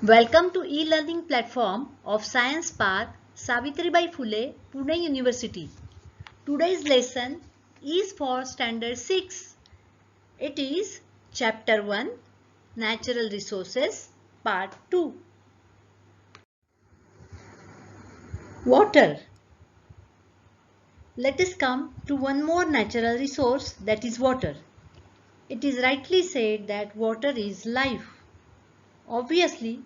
Welcome to e-learning platform of Science Park, Savitribai Phule, Pune University. Today's lesson is for Standard 6. It is Chapter 1, Natural Resources, Part 2. Water. Let us come to one more natural resource, that is water. It is rightly said that water is life. Obviously,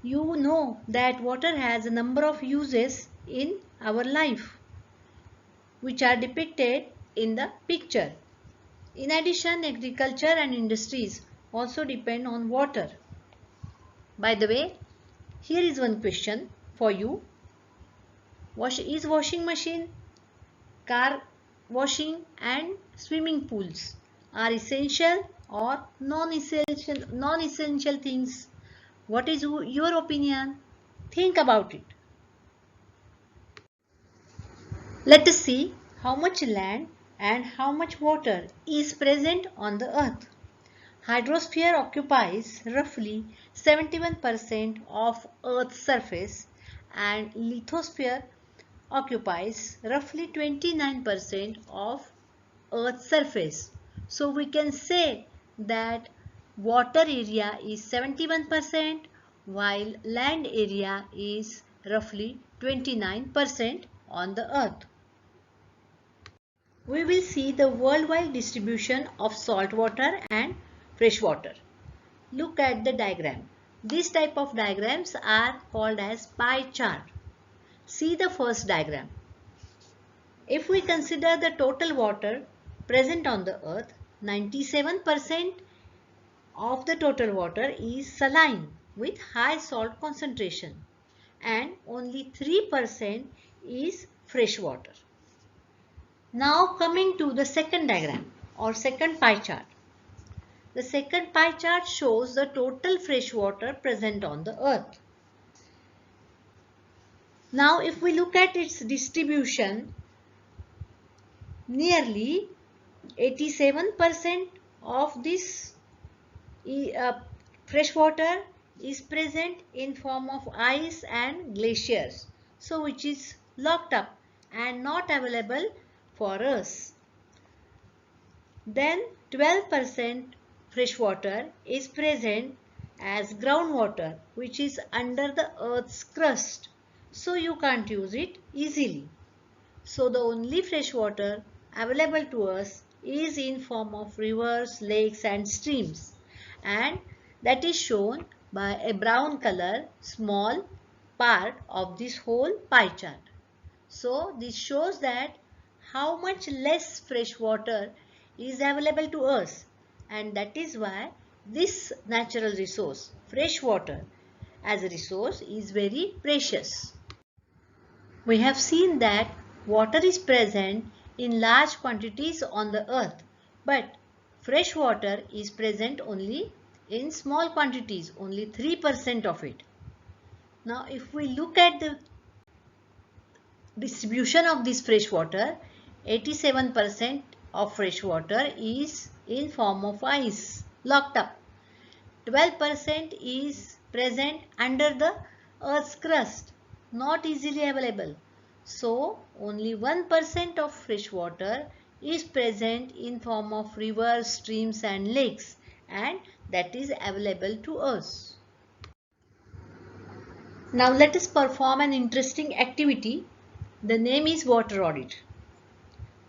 you know that water has a number of uses in our life, which are depicted in the picture. In addition, agriculture and industries also depend on water. By the way, here is one question for you. Is washing machine, car washing and swimming pools are essential or non-essential things? What is your opinion? Think about it. Let us see how much land and how much water is present on the earth. Hydrosphere occupies roughly 71% of Earth's surface and lithosphere occupies roughly 29% of Earth's surface. So we can say that water area is 71% while land area is roughly 29% on the Earth. We will see the worldwide distribution of salt water and fresh water. Look at the diagram. This type of diagrams are called as pie chart. See the first diagram. If we consider the total water present on the earth, 97% of the total water is saline with high salt concentration and only 3% is fresh water. Now coming to the second diagram or second pie chart. The second pie chart shows the total fresh water present on the earth. Now if we look at its distribution, nearly 87% of this fresh water is present in form of ice and glaciers, so which is locked up and not available for us. Then 12% fresh water is present as groundwater, which is under the earth's crust, so you can't use it easily. So the only fresh water available to us is in form of rivers, lakes and streams, and that is shown by a brown color small part of this whole pie chart. So this shows that how much less fresh water is available to us, and that is why this natural resource, fresh water as a resource, is very precious. We have seen that water is present in large quantities on the earth, but fresh water is present only in small quantities, only 3% of it. Now if we look at the distribution of this fresh water, 87% of fresh water is in form of ice, locked up. 12% is present under the earth's crust, not easily available. So only 1% of fresh water is present in form of rivers, streams and lakes, and that is available to us. Now let us perform an interesting activity. The name is water audit.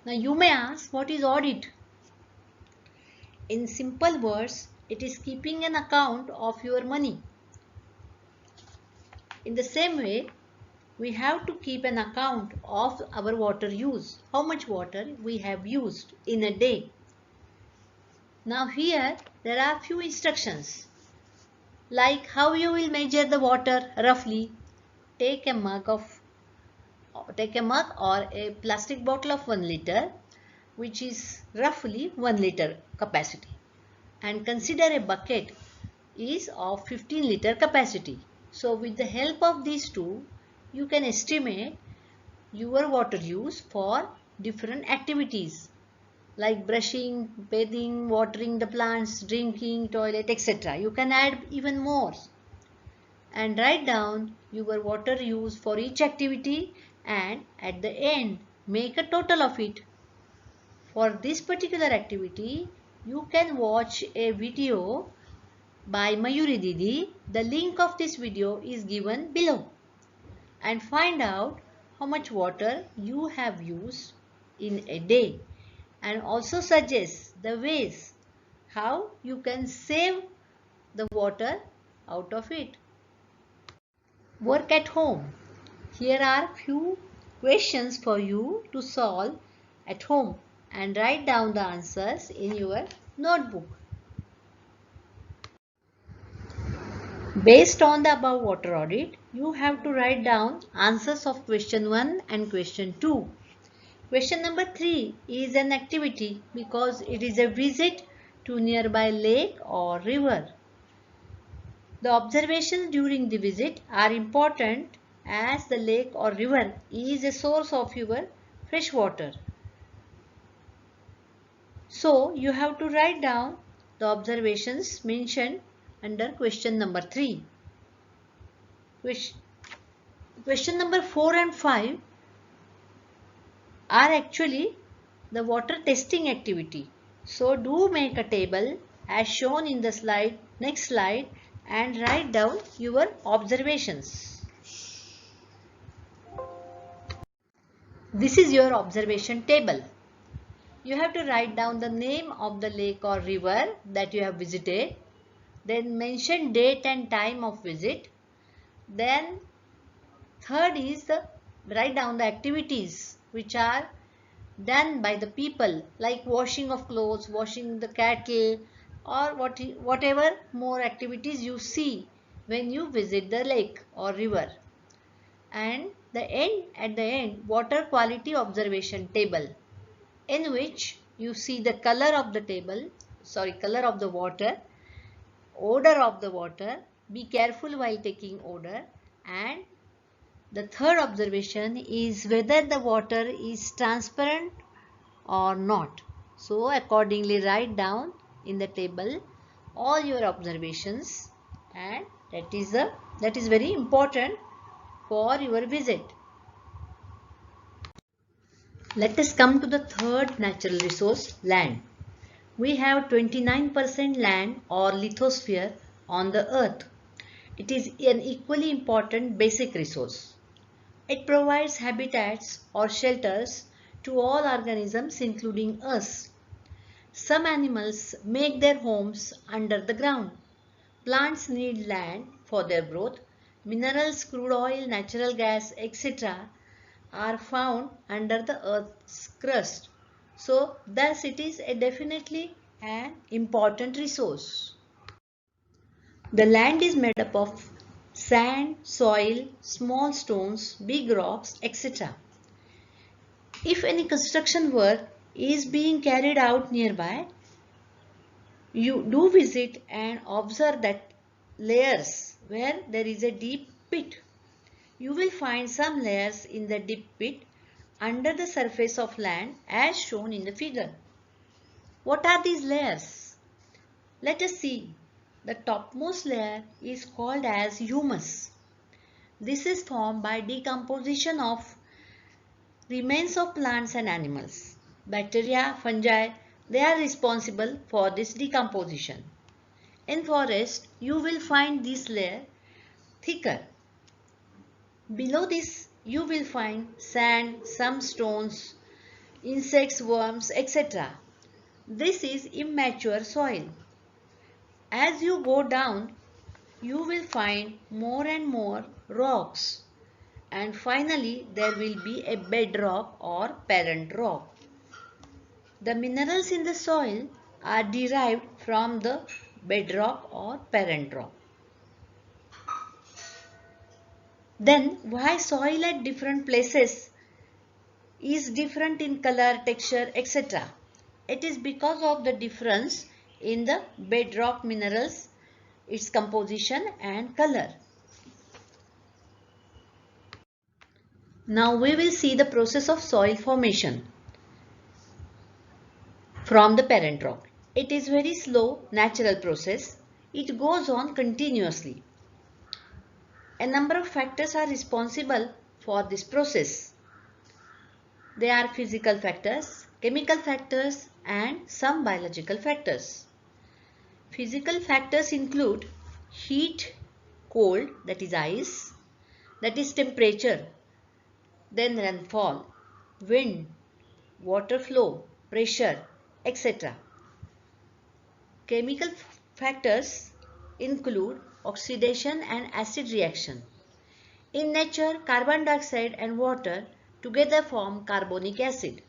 Now you may ask, what is audit? In simple words, it is keeping an account of your money. In the same way, we have to keep an account of our water use, how much water we have used in a day. Now here there are few instructions, like how you will measure the water roughly. Take a mug or a plastic bottle of 1 liter, which is roughly 1 liter capacity, and consider a bucket is of 15 liter capacity. So with the help of these two, you can estimate your water use for different activities like brushing, bathing, watering the plants, drinking, toilet, etc. You can add even more. and write down your water use for each activity, and at the end make a total of it. For this particular activity, you can watch a video by Mayuri Didi. The link of this video is given below, and find out how much water you have used in a day, and also suggest the ways how you can save the water out of it. Work at home. Here are few questions for you to solve at home and write down the answers in your notebook. Based on the above water audit, you have to write down answers of question 1 and question 2. Question number 3 is an activity because it is a visit to nearby lake or river. The observations during the visit are important as the lake or river is a source of your fresh water. So you have to write down the observations mentioned under question number 3. Question number 4 and 5 are actually the water testing activity. So do make a table as shown in the next slide, and write down your observations. This is your observation table. You have to write down the name of the lake or river that you have visited, then mention date and time of visit. Then third is write down the activities which are done by the people, like washing of clothes, washing the cattle, or whatever more activities you see when you visit the lake or river. And at the end, water quality observation table, in which you see the color of the water, odor of the water. Be careful while taking odor. And the third observation is whether the water is transparent or not. So accordingly write down in the table all your observations, and that is very important for your visit. Let us come to the third natural resource, land. We have 29% land or lithosphere on the earth. It is an equally important basic resource. It provides habitats or shelters to all organisms including us. Some animals make their homes under the ground. Plants need land for their growth. Minerals, crude oil, natural gas, etc. are found under the earth's crust. So, thus it is definitely an important resource. The land is made up of sand, soil, small stones, big rocks, etc. If any construction work is being carried out nearby, you do visit and observe that layers where there is a deep pit. You will find some layers in the deep pit under the surface of land as shown in the figure. What are these layers? Let us see. The topmost layer is called as humus. This is formed by decomposition of remains of plants and animals. Bacteria, fungi, they are responsible for this decomposition. In forest, you will find this layer thicker. Below this, you will find sand, some stones, insects, worms, etc. This is immature soil. As you go down, you will find more and more rocks, and finally there will be a bedrock or parent rock. The minerals in the soil are derived from the bedrock or parent rock. Then why soil at different places is different in color, texture, etc. It is because of the difference in the bedrock minerals, its composition and color. Now we will see the process of soil formation from the parent rock. It is very slow natural process. It goes on continuously. A number of factors are responsible for this process. They are physical factors, chemical factors, and some biological factors. Physical factors include heat, cold, that is ice, that is temperature, then rainfall, wind, water flow, pressure, etc. Chemical factors include oxidation and acid reaction. In nature, carbon dioxide and water together form carbonic acid.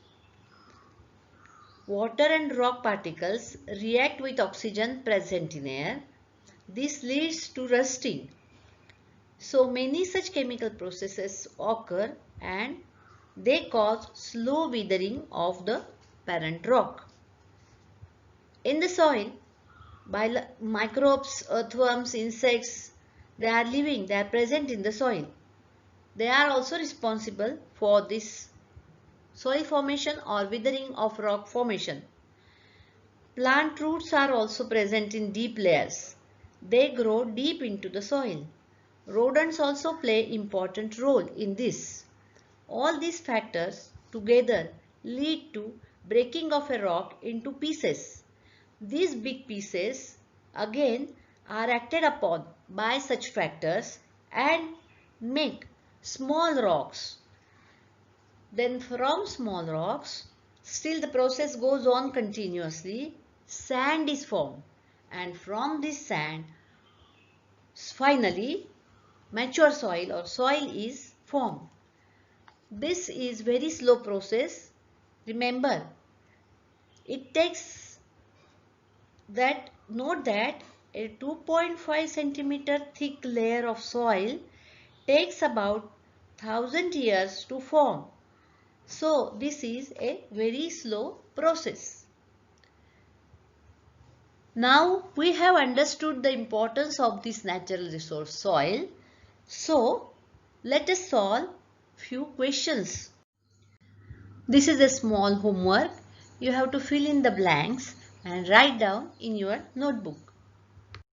Water and rock particles react with oxygen present in air. This leads to rusting. So many such chemical processes occur and they cause slow withering of the parent rock. In the soil, microbes, earthworms, insects, they are living, they are present in the soil. They are also responsible for this soil formation or withering of rock formation. Plant roots are also present in deep layers. They grow deep into the soil. Rodents also play important role in this. All these factors together lead to breaking of a rock into pieces. These big pieces again are acted upon by such factors and make small rocks. Then from small rocks, still the process goes on continuously, sand is formed, and from this sand finally mature soil or soil is formed. This is very slow process. Remember, it takes that, note that a 2.5 centimeter thick layer of soil takes about 1000 years to form. So this is a very slow process. Now we have understood the importance of this natural resource soil. So let us solve few questions. This is a small homework. You have to fill in the blanks and write down in your notebook.